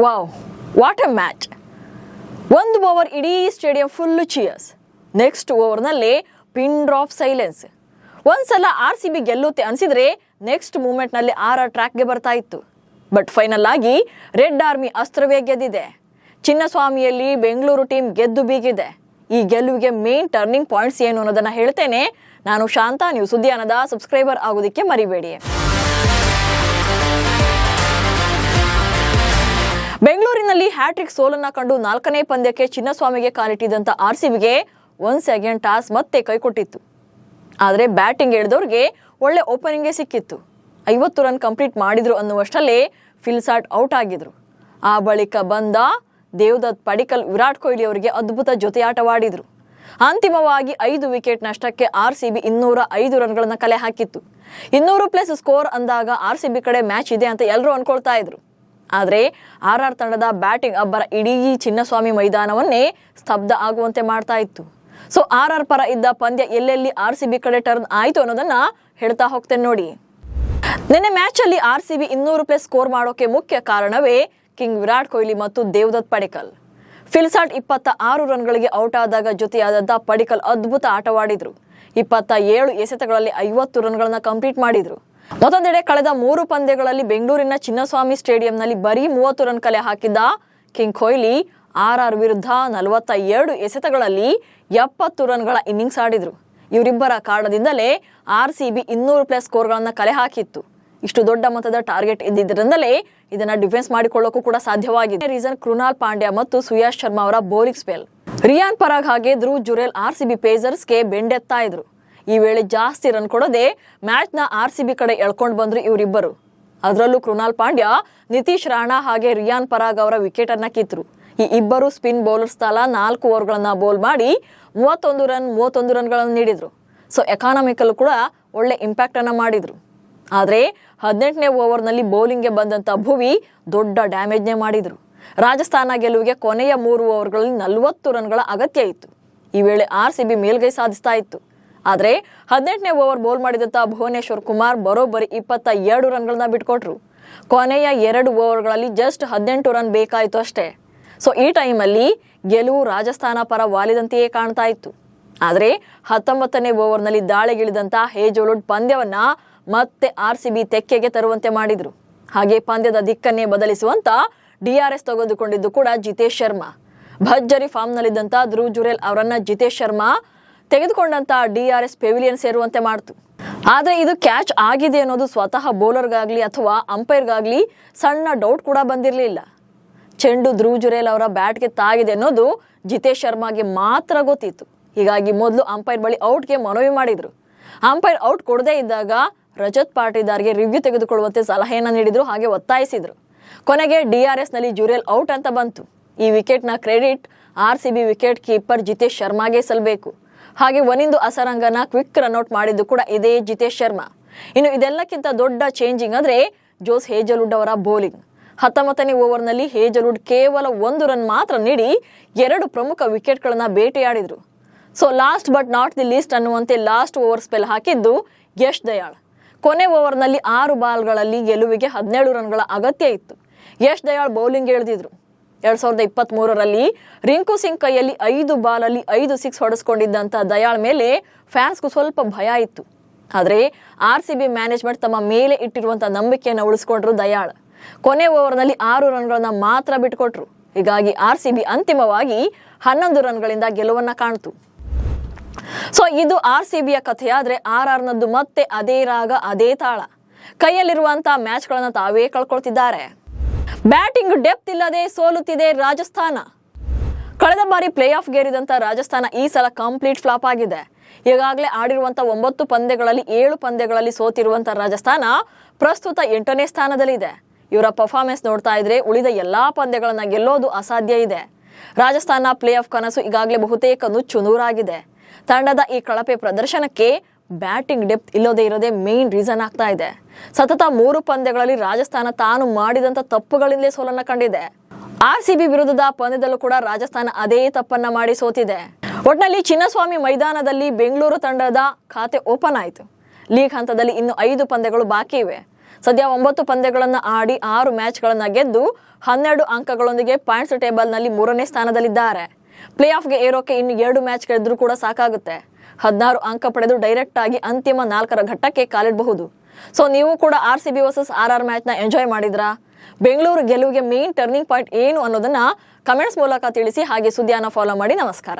Wow, what a match! ಒಂದು over ಇಡೀ stadium full cheers. Next ಓವರ್ನಲ್ಲಿ ಪಿನ್ ಡ್ರಾಪ್ ಸೈಲೆನ್ಸ್. ಒಂದ್ಸಲ RCB ಗೆಲ್ಲುತ್ತೆ ಅನಿಸಿದ್ರೆ ನೆಕ್ಸ್ಟ್ ಮೂಮೆಂಟ್ನಲ್ಲಿ ಟ್ರ್ಯಾಕ್ಗೆ ಬರ್ತಾ ಇತ್ತು. ಬಟ್ ಫೈನಲ್ ಆಗಿ ರೆಡ್ ಆರ್ಮಿ ಅಸ್ತ್ರವೇ ಗೆದ್ದಿದೆ. ಚಿನ್ನಸ್ವಾಮಿಯಲ್ಲಿ ಬೆಂಗಳೂರು ಟೀಮ್ ಗೆದ್ದು ಬೀಗಿದೆ. ಈ ಗೆಲುವಿಗೆ ಮೇನ್ ಟರ್ನಿಂಗ್ ಪಾಯಿಂಟ್ಸ್ ಏನು ಅನ್ನೋದನ್ನ ಹೇಳ್ತೇನೆ. ನಾನು ಶಾಂತ, ನೀವು ಸುದ್ದಿಯಾನದ ಸಬ್ಸ್ಕ್ರೈಬರ್ ಆಗೋದಕ್ಕೆ ಮರಿಬೇಡಿ. ಬೆಂಗಳೂರಿನಲ್ಲಿ ಹ್ಯಾಟ್ರಿಕ್ ಸೋಲನ್ನ ಕಂಡು 4ನೇ ಪಂದ್ಯಕ್ಕೆ ಚಿನ್ನಸ್ವಾಮಿಗೆ ಕಾಲಿಟ್ಟಿದ್ದಂತ RCBಗೆ ಒನ್ಸ್ ಅಗೇನ್ ಟಾಸ್ ಮತ್ತೆ ಕೈಕೊಟ್ಟಿತ್ತು. ಆದರೆ ಬ್ಯಾಟಿಂಗ್ ಎಳೆದವ್ರಿಗೆ ಒಳ್ಳೆ ಓಪನಿಂಗೇ ಸಿಕ್ಕಿತ್ತು. 50 ರನ್ ಕಂಪ್ಲೀಟ್ ಮಾಡಿದ್ರು ಅನ್ನುವಷ್ಟಲ್ಲೇ ಫಿಲ್ಸಾಟ್ ಔಟ್ ಆಗಿದ್ರು. ಆ ಬಳಿಕ ಬಂದ ದೇವದತ್ ಪಡಿಕ್ಕಲ್ ವಿರಾಟ್ ಕೊಹ್ಲಿ ಅವರಿಗೆ ಅದ್ಭುತ ಜೊತೆಯಾಟವಾಡಿದ್ರು. ಅಂತಿಮವಾಗಿ 5 ವಿಕೆಟ್ ನಷ್ಟಕ್ಕೆ RCB 205 ರನ್ಗಳನ್ನ ಕಲೆ ಹಾಕಿತ್ತು. 200+ ಸ್ಕೋರ್ ಅಂದಾಗ RCB ಕಡೆ ಮ್ಯಾಚ್ ಇದೆ ಅಂತ ಎಲ್ಲರೂ ಅನ್ಕೊಳ್ತಾ ಇದ್ರು. ಆದರೆ RR ತಂಡದ ಬ್ಯಾಟಿಂಗ್ ಅಬ್ಬರ ಇಡೀ ಚಿನ್ನಸ್ವಾಮಿ ಮೈದಾನವನ್ನೇ ಸ್ತಬ್ಧ ಆಗುವಂತೆ ಮಾಡ್ತಾ ಇತ್ತು. ಸೊ RR ಪರ ಇದ್ದ ಪಂದ್ಯ ಎಲ್ಲೆಲ್ಲಿ RCB ಕಡೆ ಟರ್ನ್ ಆಯಿತು ಅನ್ನೋದನ್ನ ಹೇಳ್ತಾ ಹೋಗ್ತೇನೆ ನೋಡಿ. ನಿನ್ನೆ ಮ್ಯಾಚ್ ಅಲ್ಲಿ RCB 200+ ಸ್ಕೋರ್ ಮಾಡೋಕೆ ಮುಖ್ಯ ಕಾರಣವೇ ಕಿಂಗ್ ವಿರಾಟ್ ಕೊಹ್ಲಿ ಮತ್ತು ದೇವದತ್ ಪಡಿಕ್ಕಲ್. ಫಿಲ್ಸಾಟ್ 26 ರನ್ಗಳಿಗೆ ಔಟ್ ಆದಾಗ ಜೊತೆಯಾದಂತ ಪಡಿಕ್ಕಲ್ ಅದ್ಭುತ ಆಟವಾಡಿದ್ರು. 27 ಎಸೆತಗಳಲ್ಲಿ 50 ರನ್ಗಳನ್ನ ಕಂಪ್ಲೀಟ್ ಮಾಡಿದ್ರು. ಮತ್ತೊಂದೆಡೆ ಕಳೆದ 3 ಪಂದ್ಯಗಳಲ್ಲಿ ಬೆಂಗಳೂರಿನ ಚಿನ್ನಸ್ವಾಮಿ ಸ್ಟೇಡಿಯಂನಲ್ಲಿ ಬರೀ 30 ರನ್ ಕಲೆ ಹಾಕಿದ್ದ ಕಿಂಗ್ ಕೊಹ್ಲಿ RR ವಿರುದ್ಧ 42 ಎಸೆತಗಳಲ್ಲಿ 70 ರನ್ಗಳ ಇನ್ನಿಂಗ್ಸ್ ಆಡಿದ್ರು. ಇವರಿಬ್ಬರ ಕಾರಣದಿಂದಲೇ RCB 200+ ಸ್ಕೋರ್ಗಳನ್ನ ಕಲೆ ಹಾಕಿತ್ತು. ಇಷ್ಟು ದೊಡ್ಡ ಮೊತ್ತದ ಟಾರ್ಗೆಟ್ ಇದ್ದಿದ್ದರಿಂದಲೇ ಇದನ್ನ ಡಿಫೆನ್ಸ್ ಮಾಡಿಕೊಳ್ಳೋಕು ಕೂಡ ಸಾಧ್ಯವಾಗಿದೆ. ರೀಸನ್ ಕೃನಾಲ್ ಪಾಂಡ್ಯ ಮತ್ತು ಸುಯಾಶ್ ಶರ್ಮಾ ಅವರ ಬೌಲಿಂಗ್ ಸ್ಪೆಲ್. ರಿಯಾನ್ ಪರಾಗ್ ಹಾಗೆ ಧ್ರುವ್ ಜುರೇಲ್ RCB ಪೇಸರ್ಸ್ಗೆ ಬೆಂಡೆತ್ತಾ ಇದ್ರು. ಈ ವೇಳೆ ಜಾಸ್ತಿ ರನ್ ಕೊಡದೆ ಮ್ಯಾಚ್ನ RCB ಕಡೆ ಎಳ್ಕೊಂಡು ಬಂದ್ರು ಇವರಿಬ್ಬರು. ಅದರಲ್ಲೂ ಕೃನಾಲ್ ಪಾಂಡ್ಯ, ನಿತೀಶ್ ರಾಣಾ ಹಾಗೆ ರಿಯಾನ್ ಪರಾಗ್ ಅವರ ವಿಕೆಟ್ ಅನ್ನ ಕಿತ್ತರು. ಈ ಇಬ್ಬರು ಸ್ಪಿನ್ ಬೌಲರ್ಸ್ ತಲಾ 4 ಓವರ್ಗಳನ್ನ ಬೌಲ್ ಮಾಡಿ 31 ರನ್ಗಳನ್ನು ನೀಡಿದ್ರು. ಸೊ ಎಕಾನಮಿಕಲ್ ಕೂಡ ಒಳ್ಳೆ ಇಂಪ್ಯಾಕ್ಟ್ ಅನ್ನ ಮಾಡಿದ್ರು. ಆದರೆ 18ನೇ ಓವರ್ನಲ್ಲಿ ಬೌಲಿಂಗ್ಗೆ ಬಂದಂತ ಭುವಿ ದೊಡ್ಡ ಡ್ಯಾಮೇಜ್ನೇ ಮಾಡಿದ್ರು. ರಾಜಸ್ಥಾನ ಗೆಲುವಿಗೆ ಕೊನೆಯ 3 ಓವರ್ಗಳಲ್ಲಿ 40 ರನ್ಗಳ ಅಗತ್ಯ ಇತ್ತು. ಈ ವೇಳೆ RCB ಮೇಲ್ಗೈ ಸಾಧಿಸ್ತಾ ಇತ್ತು. ಆದರೆ 18ನೇ ಓವರ್ ಬೌಲ್ ಮಾಡಿದಂತ ಭುವನೇಶ್ವರ್ ಕುಮಾರ್ ಬರೋಬ್ಬರಿ 22 ರನ್ಗಳನ್ನ ಬಿಟ್ಕೊಟ್ರು. ಕೊನೆಯ 2 ಓವರ್ಗಳಲ್ಲಿ ಜಸ್ಟ್ 18 ರನ್ ಬೇಕಾಯಿತು ಅಷ್ಟೇ. ಸೊ ಈ ಟೈಮಲ್ಲಿ ಗೆಲುವು ರಾಜಸ್ಥಾನ ಪರ ವಾಲಿದಂತೆಯೇ ಕಾಣ್ತಾ ಇತ್ತು. ಆದರೆ 19ನೇ ಓವರ್ನಲ್ಲಿ ದಾಳಿಗಿಳಿದಂತ ಹೇಜಲ್ವುಡ್ ಪಂದ್ಯವನ್ನ ಮತ್ತೆ RCB ತೆಕ್ಕೆಗೆ ತರುವಂತೆ ಮಾಡಿದ್ರು. ಹಾಗೆ ಪಂದ್ಯದ ದಿಕ್ಕನ್ನೇ ಬದಲಿಸುವಂತ DRS ತೆಗೆದುಕೊಂಡಿದ್ದು ಕೂಡ ಜಿತೇಶ್ ಶರ್ಮಾ. ಭರ್ಜರಿ ಫಾರ್ಮ್ನಲ್ಲಿದ್ದಂತ ಧ್ರುವ್ ಜುರೇಲ್ ಅವರನ್ನ ಜಿತೇಶ್ ಶರ್ಮಾ ತೆಗೆದುಕೊಂಡಂತ DRS ಪೆವಿಲಿಯನ್ ಸೇರುವಂತೆ ಮಾಡ್ತು. ಆದ್ರೆ ಇದು ಕ್ಯಾಚ್ ಆಗಿದೆ ಅನ್ನೋದು ಸ್ವತಃ ಬೌಲರ್ಗಾಗ್ಲಿ ಅಥವಾ ಅಂಪೈರ್ಗಾಗ್ಲಿ ಸಣ್ಣ ಡೌಟ್ ಕೂಡ ಬಂದಿರಲಿಲ್ಲ. ಚೆಂಡು ಧ್ರುವ್ ಜುರೇಲ್ ಅವರ ಬ್ಯಾಟ್ಗೆ ತಾಗಿದೆ ಅನ್ನೋದು ಜಿತೇಶ್ ಶರ್ಮಾಗೆ ಮಾತ್ರ ಗೊತ್ತಿತ್ತು. ಹೀಗಾಗಿ ಮೊದಲು ಅಂಪೈರ್ ಬಳಿ ಔಟ್ಗೆ ಮನವಿ ಮಾಡಿದ್ರು. ಅಂಪೈರ್ ಔಟ್ ಕೊಡದೇ ಇದ್ದಾಗ ರಜತ್ ಪಾಟೀದಾರ್ಗೆ ರಿವ್ಯೂ ತೆಗೆದುಕೊಳ್ಳುವಂತೆ ಸಲಹೆಯನ್ನ ನೀಡಿದ್ರು, ಹಾಗೆ ಒತ್ತಾಯಿಸಿದ್ರು. ಕೊನೆಗೆ DRS ನಲ್ಲಿ ಜುರೇಲ್ ಔಟ್ ಅಂತ ಬಂತು. ಈ ವಿಕೆಟ್ನ credit RCB wicket keeper Jitesh ಶರ್ಮಾಗೆ ಸಲ್ಲಬೇಕು. ಹಾಗೆ ಒನಿಂದು ಅಸರಂಗನ ಕ್ವಿಕ್ ರನ್ಔಟ್ ಮಾಡಿದ್ದು ಕೂಡ ಇದೇ ಜಿತೇಶ್ ಶರ್ಮಾ. ಇನ್ನು ಇದೆಲ್ಲಕ್ಕಿಂತ ದೊಡ್ಡ ಚೇಂಜಿಂಗ್ ಅಂದ್ರೆ ಜೋಸ್ ಹೇಜಲ್ವುಡ್ ಅವರ ಬೌಲಿಂಗ್. 19ನೇ ಓವರ್ನಲ್ಲಿ ಹೇಜಲ್ವುಡ್ ಕೇವಲ 1 ರನ್ ಮಾತ್ರ ನೀಡಿ 2 ಪ್ರಮುಖ ವಿಕೆಟ್ಗಳನ್ನ ಬೇಟೆಯಾಡಿದ್ರು. So last but not the least ಅನ್ನುವಂತೆ ಲಾಸ್ಟ್ ಓವರ್ ಸ್ಪೆಲ್ ಹಾಕಿದ್ದು ಯಶ್ ದಯಾಳ್. ಕೊನೆ ಓವರ್ನಲ್ಲಿ 6 ಬಾಲ್ಗಳಲ್ಲಿ ಗೆಲುವಿಗೆ 17 ರನ್ಗಳ ಅಗತ್ಯ ಇತ್ತು. ಯಶ್ ದಯಾಳ್ ಬೌಲಿಂಗ್ ಎಳೆದಿದ್ರು. 2023ರಲ್ಲಿ ರಿಂಕು ಸಿಂಗ್ ಕೈಯಲ್ಲಿ 5 ಬಾಲಲ್ಲಿ 5 ಸಿಕ್ಸ್ ಹೊಡೆಸ್ಕೊಂಡಿದ್ದಂತ ದಯಾಳ್ ಮೇಲೆ ಫ್ಯಾನ್ಸ್ಗೂ ಸ್ವಲ್ಪ ಭಯ ಇತ್ತು. ಆದರೆ RCB ಮ್ಯಾನೇಜ್ಮೆಂಟ್ ತಮ್ಮ ಮೇಲೆ ಇಟ್ಟಿರುವಂತ ನಂಬಿಕೆಯನ್ನು ಉಳಿಸ್ಕೊಂಡ್ರು ದಯಾಳ್. ಕೊನೆ ಓವರ್ನಲ್ಲಿ 6 ರನ್ಗಳನ್ನ ಮಾತ್ರ ಬಿಟ್ಕೊಟ್ರು. ಹೀಗಾಗಿ RCB ಅಂತಿಮವಾಗಿ 11 ರನ್ಗಳಿಂದ ಗೆಲುವನ್ನ ಕಾಣ್ತು. ಸೊ ಇದು RCBಯ ಕಥೆಯಾದ್ರೆ RRನದ್ದು ಮತ್ತೆ ಅದೇ ರಾಗ ಅದೇ ತಾಳ. ಕೈಯಲ್ಲಿರುವಂತ ಮ್ಯಾಚ್ಗಳನ್ನ ತಾವೇ ಕಳ್ಕೊಳ್ತಿದ್ದಾರೆ. ಬ್ಯಾಟಿಂಗ್ ಡೆಪ್ತ್ ಇಲ್ಲದೆ ಸೋಲುತ್ತಿದೆ ರಾಜಸ್ಥಾನ. ಕಳೆದ ಬಾರಿ ಪ್ಲೇ ಆಫ್ ಗೇರಿದಂತ ರಾಜಸ್ಥಾನ ಈ ಸಲ ಕಂಪ್ಲೀಟ್ ಫ್ಲಾಪ್ ಆಗಿದೆ. ಈಗಾಗಲೇ ಆಡಿರುವಂತ 9 ಪಂದ್ಯಗಳಲ್ಲಿ 7 ಪಂದ್ಯಗಳಲ್ಲಿ ಸೋತಿರುವಂತ ರಾಜಸ್ಥಾನ ಪ್ರಸ್ತುತ 8ನೇ ಸ್ಥಾನದಲ್ಲಿದೆ. ಇವರ ಪರ್ಫಾರ್ಮೆನ್ಸ್ ನೋಡ್ತಾ ಇದ್ರೆ ಉಳಿದ ಎಲ್ಲಾ ಪಂದ್ಯಗಳನ್ನ ಗೆಲ್ಲೋದು ಅಸಾಧ್ಯ ಇದೆ. ರಾಜಸ್ಥಾನ ಪ್ಲೇ ಆಫ್ ಕನಸು ಈಗಾಗಲೇ ಬಹುತೇಕ ನುಚ್ಚು ನೂರಾಗಿದೆ. ತಂಡದ ಈ ಕಳಪೆ ಪ್ರದರ್ಶನಕ್ಕೆ ಬ್ಯಾಟಿಂಗ್ ಡೆಪ್ತ್ ಇರೋದೇ ಮೇನ್ ರೀಸನ್ ಆಗ್ತಾ ಇದೆ. ಸತತ 3 ಪಂದ್ಯಗಳಲ್ಲಿ ರಾಜಸ್ಥಾನ ತಾನು ಮಾಡಿದಂತ ತಪ್ಪುಗಳಿಂದಲೇ ಸೋಲನ್ನ ಕಂಡಿದೆ. RCB ವಿರುದ್ಧದ ಪಂದ್ಯದಲ್ಲೂ ಕೂಡ ರಾಜಸ್ಥಾನ ಅದೇ ತಪ್ಪನ್ನ ಮಾಡಿ ಸೋತಿದೆ. ಒಟ್ನಲ್ಲಿ ಚಿನ್ನಸ್ವಾಮಿ ಮೈದಾನದಲ್ಲಿ ಬೆಂಗಳೂರು ತಂಡದ ಖಾತೆ ಓಪನ್ ಆಯಿತು. ಲೀಗ್ ಹಂತದಲ್ಲಿ ಇನ್ನು 5 ಪಂದ್ಯಗಳು ಬಾಕಿ ಇವೆ. ಸದ್ಯ 9 ಪಂದ್ಯಗಳನ್ನು ಆಡಿ 6 ಮ್ಯಾಚ್ಗಳನ್ನು ಗೆದ್ದು 12 ಅಂಕಗಳೊಂದಿಗೆ ಪಾಯಿಂಟ್ಸ್ ಟೇಬಲ್ನಲ್ಲಿ 3ನೇ ಸ್ಥಾನದಲ್ಲಿದ್ದಾರೆ. ಪ್ಲೇ ಆಫ್ಗೆ ಏರೋಕೆ ಇನ್ನು 2 ಮ್ಯಾಚ್ ಗೆದ್ದರೂ ಕೂಡ ಸಾಕಾಗುತ್ತೆ. 16 ಅಂಕ ಪಡೆದು ಡೈರೆಕ್ಟ್ ಆಗಿ ಅಂತಿಮ 4ರ ಘಟ್ಟಕ್ಕೆ ಕಾಲಿಡಬಹುದು. ಸೊ ನೀವು ಕೂಡ RCB ವರ್ಸಸ್ RR ಮ್ಯಾಚ್ನ ಎಂಜಾಯ್ ಮಾಡಿದ್ರಾ? ಬೆಂಗಳೂರು ಗೆಲುವಿಗೆ ಮೇನ್ ಟರ್ನಿಂಗ್ ಪಾಯಿಂಟ್ ಏನು ಅನ್ನೋದನ್ನ ಕಮೆಂಟ್ಸ್ ಮೂಲಕ ತಿಳಿಸಿ. ಹಾಗೆ ಸುದ್ದಿಯನ್ನು ಫಾಲೋ ಮಾಡಿ. ನಮಸ್ಕಾರ.